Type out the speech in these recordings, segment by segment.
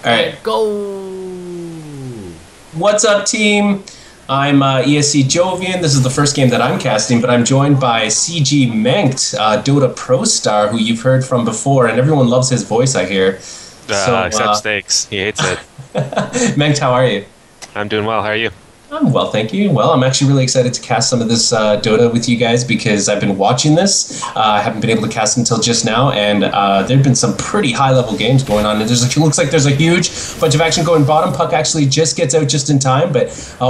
Alright. Go! What's up, team? I'm eSC Jovian. This is the first game that I'm casting, but I'm joined by CG Mengt, Dota Pro Star, who you've heard from before, and everyone loves his voice, I hear. Except Stakes. He hates it. Mengt, how are you? I'm doing well. How are you? I'm well, thank you. Well, I'm actually really excited to cast some of this Dota with you guys because I've been watching this. I haven't been able to cast until just now, and there have been some pretty high-level games going on. And it looks like there's a huge bunch of action going bottom. Puck actually just gets out just in time, but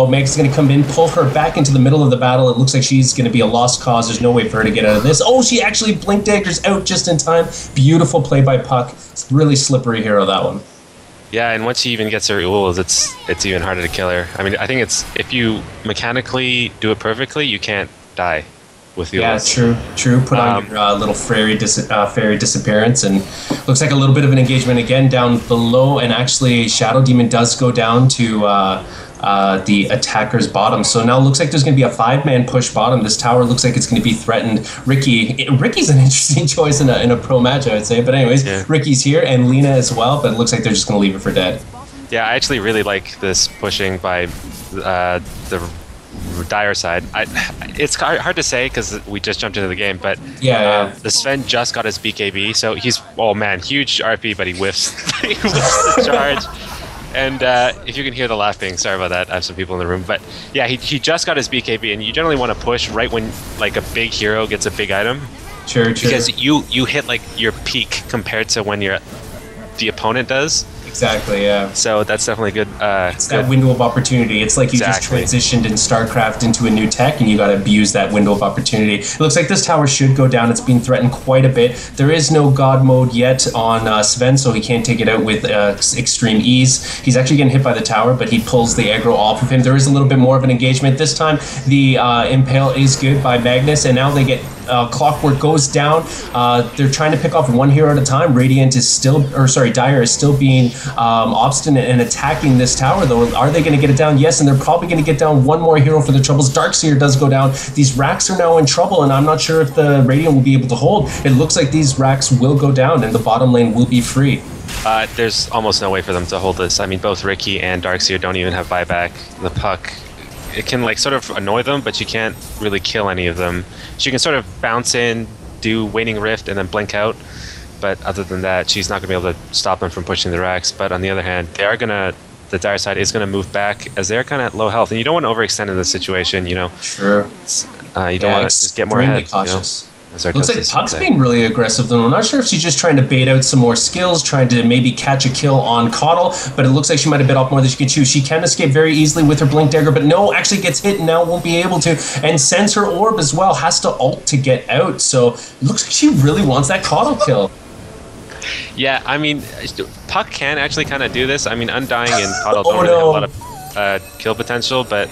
Meg's going to come in, pull her back into the middle of the battle. It looks like she's going to be a lost cause. There's no way for her to get out of this. Oh, she actually blink daggers out just in time. Beautiful play by Puck. It's really slippery hero, that one. Yeah, and once she even gets her rules, it's even harder to kill her. I mean, I think if you mechanically do it perfectly, you can't die with the Yeah, true. Put on your little fairy disappearance, and looks like a little bit of an engagement again down below, and actually Shadow Demon does go down to the attacker's bottom. So now it looks like there's going to be a 5-man push bottom. This tower looks like it's going to be threatened. Ricky's an interesting choice in a pro match, I would say. But anyways, yeah. Ricky's here and Lena as well, but it looks like they're just going to leave her for dead. Yeah, I actually really like this pushing by the Dire side. It's hard to say because we just jumped into the game, but the Sven just got his BKB, so he's, oh man, huge RP, but he whiffs, he whiffs the charge. And if you can hear the laughing, sorry about that, I have some people in the room. But yeah, he just got his BKB, and you generally want to push right when like a big hero gets a big item. Sure. Because you hit like your peak compared to when the opponent does. Exactly, yeah. So that's definitely good. It's that window of opportunity. It's like you just transitioned in StarCraft into a new tech, and you got to abuse that window of opportunity. It looks like this tower should go down. It's being threatened quite a bit. There is no God mode yet on Sven, so he can't take it out with extreme ease. He's actually getting hit by the tower, but he pulls the aggro off of him. There is a little bit more of an engagement. This time, the Impale is good by Magnus, and now they get Clockwork goes down. They're trying to pick off one hero at a time. Radiant is still, or sorry, Dire is still being obstinate and attacking this tower, though. Are they going to get it down? Yes, and they're probably going to get down one more hero for the troubles. Darkseer does go down. These racks are now in trouble, and I'm not sure if the Radiant will be able to hold. It looks like these racks will go down, and the bottom lane will be free. There's almost no way for them to hold this. I mean, both Ricky and Darkseer don't even have buyback. The Puck, it can like sort of annoy them, but you can't really kill any of them. She can sort of bounce in, do Waning Rift, and then blink out. But other than that, she's not going to be able to stop them from pushing the racks. But on the other hand, the Dire side is going to move back as they're kind of low health. And you don't want to overextend in this situation, you know. Sure. You don't want to just get more ahead. Cautious. You know, looks like Puck's being really aggressive, though. I'm not sure if she's just trying to bait out some more skills, trying to maybe catch a kill on Coddle, but it looks like she might have bit off more than she could chew. She can escape very easily with her Blink Dagger, but no, actually gets hit and now won't be able to, and sends her orb as well, has to ult to get out. So it looks like she really wants that Coddle kill. Yeah, I mean, Puck can actually kind of do this. I mean, Undying and Coddle don't really have a lot of kill potential, but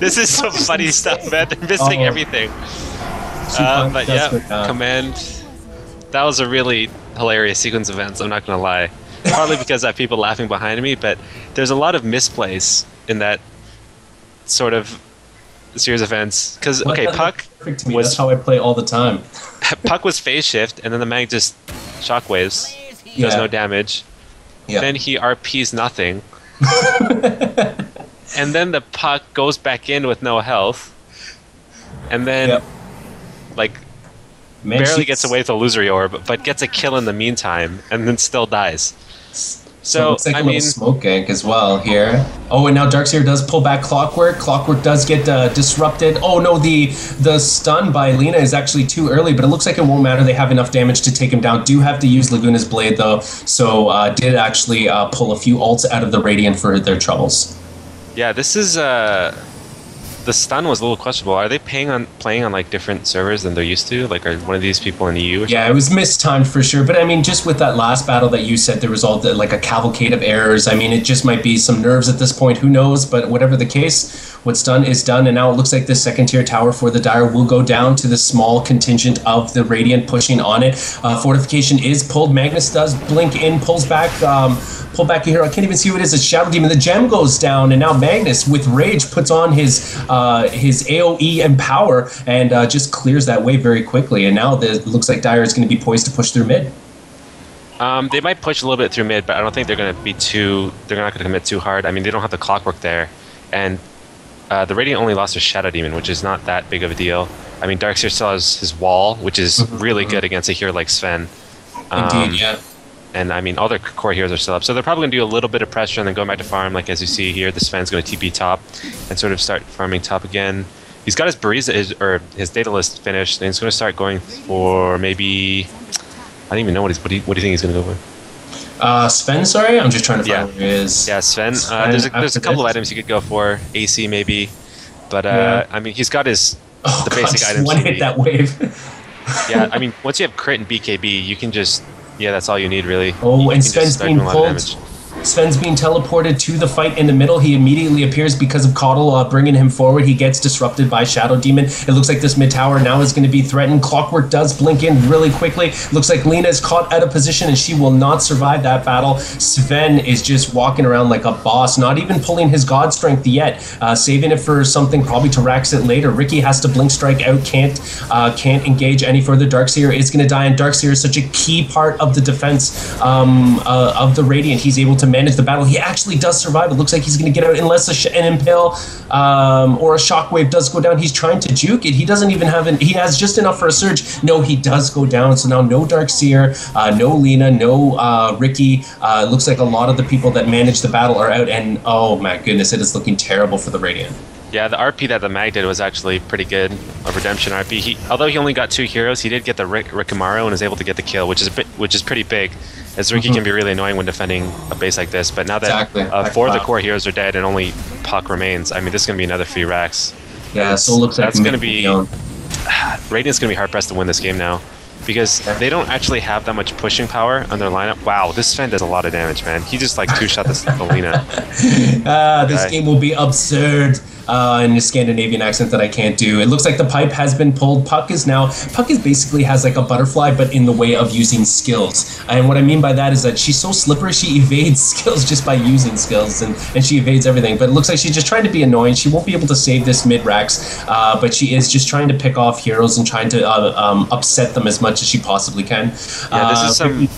this is some funny stuff, man. They're missing everything. But yeah, Command, that was a really hilarious sequence of events, I'm not going to lie. Partly because I have people laughing behind me, but there's a lot of misplays in that sort of series of events. Because, okay, Puck was... That's how I play all the time. Puck was phase shift, and then the Mag just shockwaves. Does no damage. Yeah. Then he RPs nothing. And then the Puck goes back in with no health. And then, like, barely gets away with a loser orb, but gets a kill in the meantime, and then still dies. So it's like a little smoke gank as well here. Oh, and now Darkseer does pull back Clockwork. Clockwork does get disrupted. Oh no, the stun by Lena is actually too early, but it looks like it won't matter. They have enough damage to take him down. Do have to use Laguna's Blade though, so did actually pull a few ults out of the Radiant for their troubles. Yeah, this is the stun was a little questionable. Are they playing on like different servers than they're used to? Like, are one of these people in the EU? Yeah, it was mistimed for sure. But I mean, just with that last battle that you said, there was all like a cavalcade of errors. I mean, it just might be some nerves at this point. Who knows? But whatever the case, what's done is done. And now it looks like this second tier tower for the Dire will go down to the small contingent of the Radiant pushing on it. Fortification is pulled. Magnus does blink in, pulls back. Pull back a hero. I can't even see who it is. It's Shadow Demon. The gem goes down, and now Magnus, with rage, puts on his AoE and power, and just clears that way very quickly. And now it looks like Dire is going to be poised to push through mid. They might push a little bit through mid, but I don't think they're going to be too. They're not going to commit too hard. I mean, they don't have the clockwork there, and the Radiant only lost their Shadow Demon, which is not that big of a deal. I mean, Darkseer still has his wall, which is really good against a hero like Sven. Indeed, yeah. And I mean, all their core heroes are still up, so they're probably going to do a little bit of pressure and then go back to farm. Like as you see here, the Sven's going to TP top and sort of start farming top again. He's got his Barisa or his data list finished, and he's going to start going for maybe. I don't even know what do you think he's going to go for? Sven, sorry, I'm just trying to find where he is. Yeah, Sven. There's a couple of items you could go for. AC maybe, but I mean, he's got his basic items. One hit that wave. Yeah, I mean, once you have crit and BKB, you can just that's all you need really. Oh, and Sven's being pulled. Sven's being teleported to the fight in the middle. He immediately appears because of Coddle bringing him forward. He gets disrupted by Shadow Demon. It looks like this mid tower now is going to be threatened. Clockwork does blink in really quickly. Looks like Lina is caught out of position and she will not survive that battle. Sven is just walking around like a boss, not even pulling his God Strength yet, saving it for something probably to Rax it later. Ricky has to blink strike out, can't engage any further. Darkseer is going to die, and Darkseer is such a key part of the defense of the Radiant. He's able to manage the battle. He actually does survive. It looks like he's going to get out unless an Impale or a Shockwave does go down. He's trying to juke it. He doesn't even have he has just enough for a surge. No, he does go down. So now no Darkseer, no Lina, no Ricky. Looks like a lot of the people that manage the battle are out, and oh my goodness, it is looking terrible for the Radiant. Yeah, the RP that the Mag did was actually pretty good. A Redemption RP. Although he only got 2 heroes, he did get the Rikimaru and was able to get the kill, which is pretty big. As Ricky can be really annoying when defending a base like this, but now that 4 of the core heroes are dead and only Puck remains, I mean, this is going to be another free Rax. Yeah, so it looks like that's going to be... Radiant's going to be hard-pressed to win this game now, because they don't actually have that much pushing power on their lineup. Wow, this Sven does a lot of damage, man. He just, like, two-shot this Lina. This game will be absurd. In a Scandinavian accent that I can't do. It looks like the pipe has been pulled. Puck is basically has like a butterfly, but in the way of using skills. And what I mean by that is that she's so slippery, she evades skills just by using skills, and she evades everything. But it looks like she's just trying to be annoying. She won't be able to save this mid-Rax, but she is just trying to pick off heroes and trying to upset them as much as she possibly can. Yeah,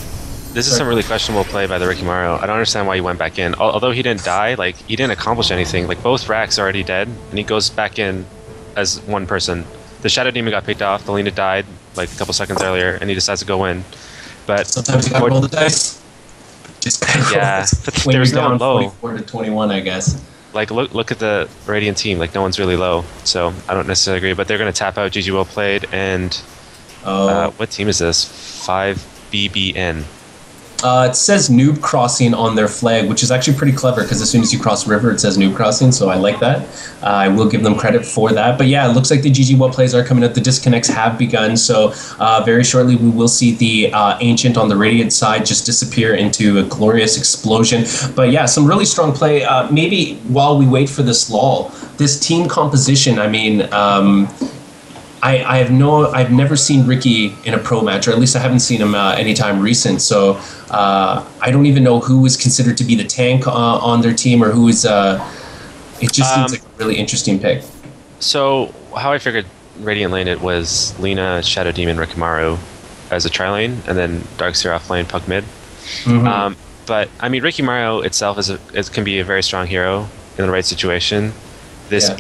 this is some really questionable play by the Rikimaru. I don't understand why he went back in. Although he didn't die, like, he didn't accomplish anything. Like, both Rax are already dead, and he goes back in as one person. The Shadow Demon got picked off, the Lina died, like, a couple seconds earlier, and he decides to go in. But sometimes you gotta roll the dice. Just yeah, but there's no one low. 24 to 21, I guess. Like, look at the Radiant team. Like, no one's really low. So, I don't necessarily agree. But they're going to tap out. GG well played. And what team is this? 5BBN. It says Noob Crossing on their flag, which is actually pretty clever, because as soon as you cross river, it says Noob Crossing, so I like that. I will give them credit for that. But yeah, it looks like the GG well plays are coming out. The disconnects have begun, so very shortly we will see the Ancient on the Radiant side just disappear into a glorious explosion. But yeah, some really strong play. Maybe while we wait for this lull, this team composition, I mean... I've never seen Ricky in a pro match, or at least I haven't seen him anytime recent. So I don't even know who is considered to be the tank on their team, or who is. It just seems like a really interesting pick. So how I figured Radiant lane it was Lina, Shadow Demon, Rikimaru as a tri lane, and then Darkseer off lane, Puck mid. But I mean, Rikimaru itself can be a very strong hero in the right situation. This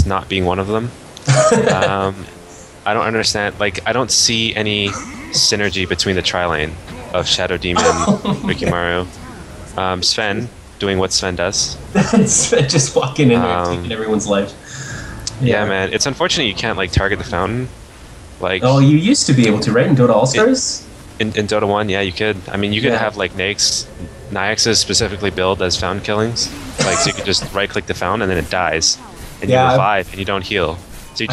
not being one of them. I don't understand. Like, I don't see any synergy between the tri-lane of Shadow Demon, Rikimaru, Sven doing what Sven does. Sven just walking in there, taking everyone's life. Yeah, man. It's unfortunate you can't, like, target the fountain. Like, oh, you used to be able to, right? In Dota All-Stars? In Dota 1, yeah, you could. I mean, you could have, like, Nyx's specifically build as fountain killings. Like, so you could just right-click the fountain and then it dies. And you revive and you don't heal. So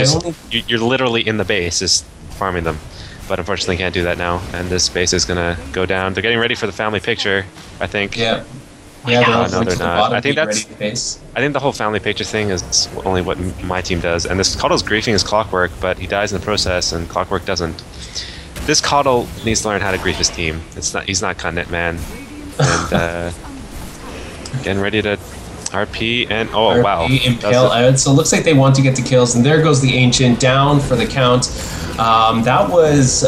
you're literally in the base, just farming them. But unfortunately can't do that now, and this base is gonna go down. They're getting ready for the family picture, I think. Yeah. No, they're not. I think the whole family picture thing is only what my team does. And this Coddle's griefing is Clockwork, but he dies in the process, and Clockwork doesn't. This Coddle needs to learn how to grief his team. He's not cutting it, man. And getting ready to RP and RP, wow. Impale out. So it looks like they want to get the kills, and there goes the Ancient down for the count. That was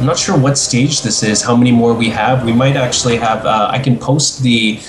I'm not sure what stage this is, how many more we have. We might actually have, I can post the